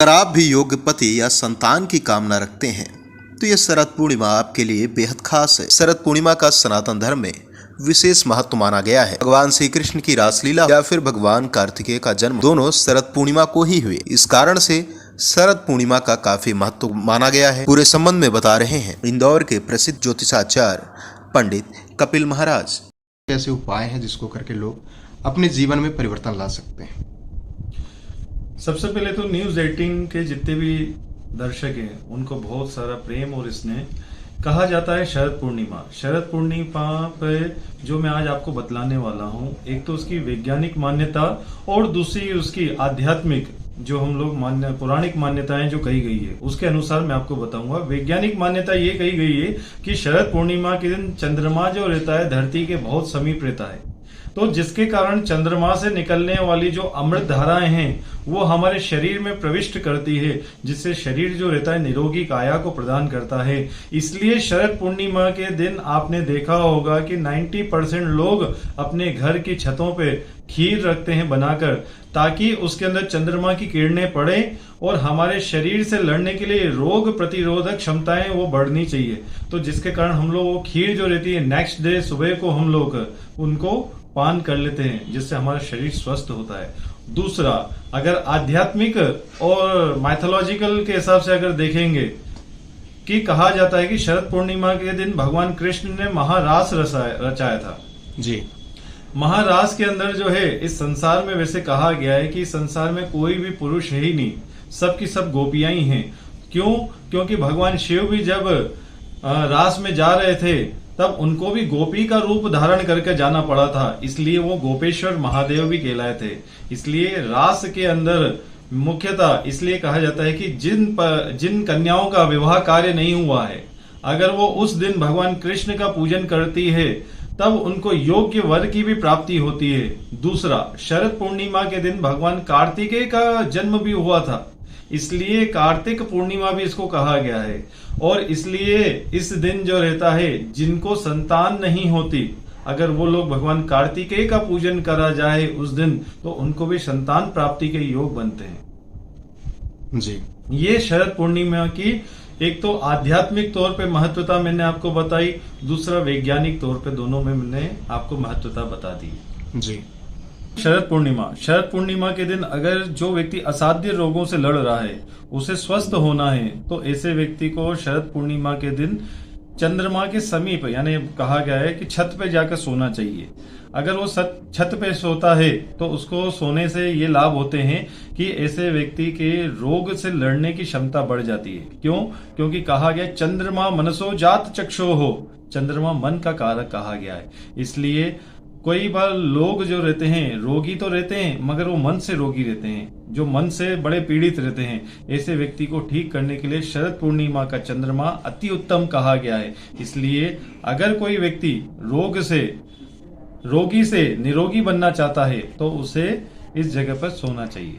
अगर आप भी योग्य पति या संतान की कामना रखते हैं तो यह शरद पूर्णिमा आपके लिए बेहद खास है। शरद पूर्णिमा का सनातन धर्म में विशेष महत्व माना गया है। भगवान श्री कृष्ण की रासलीला या फिर भगवान कार्तिकेय का जन्म दोनों शरद पूर्णिमा को ही हुए। इस कारण से शरद पूर्णिमा का काफी महत्व माना गया है। पूरे संबंध में बता रहे हैं इंदौर के प्रसिद्ध ज्योतिषाचार्य पंडित कपिल महाराज। ऐसे उपाय हैं जिसको करके लोग अपने जीवन में परिवर्तन ला सकते हैं। सबसे पहले तो न्यूज़ 18 के जितने भी दर्शक हैं उनको बहुत सारा प्रेम और स्नेह। कहा जाता है शरद पूर्णिमा पे जो मैं आज आपको बतलाने वाला हूँ, एक तो उसकी वैज्ञानिक मान्यता और दूसरी उसकी आध्यात्मिक जो हम लोग पौराणिक मान्यताएं जो कही गई है उसके अनुसार मैं आपको बताऊंगा। वैज्ञानिक मान्यता ये कही गई है कि शरद पूर्णिमा के दिन चंद्रमा जो रहता है धरती के बहुत समीप रहता है, तो जिसके कारण चंद्रमा से निकलने वाली जो अमृत धाराएं हैं वो हमारे शरीर में प्रविष्ट करती है, जिससे शरीर जो रहता है निरोगी काया को प्रदान करता है। इसलिए शरद पूर्णिमा के दिन आपने देखा होगा कि 90% लोग अपने घर की छतों पे खीर रखते हैं बनाकर, ताकि उसके अंदर चंद्रमा की किरणें पड़े और हमारे शरीर से लड़ने के लिए रोग प्रतिरोधक क्षमताएं वो बढ़नी चाहिए। तो जिसके कारण हम लोग वो खीर जो रहती है नेक्स्ट डे सुबह को हम लोग उनको पान कर लेते हैं, जिससे हमारा शरीर स्वस्थ होता है। दूसरा, अगर आध्यात्मिक और माइथोलॉजिकल के हिसाब से अगर देखेंगे कि कहा जाता है कि शरद पूर्णिमा के दिन भगवान कृष्ण ने महारास रचाया था। जी, महारास के अंदर जो है इस संसार में वैसे कहा गया है कि संसार में कोई भी पुरुष है ही नहीं, सब की सब गोपियां ही हैं। क्यों? क्योंकि भगवान शिव भी जब रास में जा रहे थे तब उनको भी गोपी का रूप धारण करके जाना पड़ा था, इसलिए वो गोपेश्वर महादेव भी कहलाए थे। इसलिए रास के अंदर मुख्यतः इसलिए कहा जाता है कि जिन कन्याओं का विवाह कार्य नहीं हुआ है, अगर वो उस दिन भगवान कृष्ण का पूजन करती है तब उनको योग्य वर की भी प्राप्ति होती है। दूसरा, शरद पूर्णिमा के दिन भगवान कार्तिकेय का जन्म भी हुआ था, इसलिए कार्तिक पूर्णिमा भी इसको कहा गया है। और इसलिए इस दिन जो रहता है जिनको संतान नहीं होती, अगर वो लोग भगवान कार्तिकेय का पूजन करा जाए उस दिन, तो उनको भी संतान प्राप्ति के योग बनते हैं। जी, ये शरद पूर्णिमा की एक तो आध्यात्मिक तौर पे महत्वता मैंने आपको बताई, दूसरा वैज्ञानिक तौर पे दोनों में मैंने आपको महत्वता बता दी। जी, शरद पूर्णिमा के दिन अगर जो व्यक्ति असाध्य रोगों से लड़ रहा है उसे स्वस्थ होना है, तो ऐसे व्यक्ति को शरद पूर्णिमा के दिन चंद्रमा के समीप, यानी कहा गया है कि छत पे जाकर सोना चाहिए। अगर वो छत पे सोता है तो उसको सोने से ये लाभ होते हैं कि ऐसे व्यक्ति के रोग से लड़ने की क्षमता बढ़ जाती है। क्यों? क्योंकि कहा गया चंद्रमा मनसो जात चक्षो हो, चंद्रमा मन का कारक कहा गया है। इसलिए कई बार लोग जो रहते हैं रोगी तो रहते हैं मगर वो मन से रोगी रहते हैं, जो मन से बड़े पीड़ित रहते हैं। ऐसे व्यक्ति को ठीक करने के लिए शरद पूर्णिमा का चंद्रमा अति उत्तम कहा गया है। इसलिए अगर कोई व्यक्ति रोगी से निरोगी बनना चाहता है तो उसे इस जगह पर सोना चाहिए।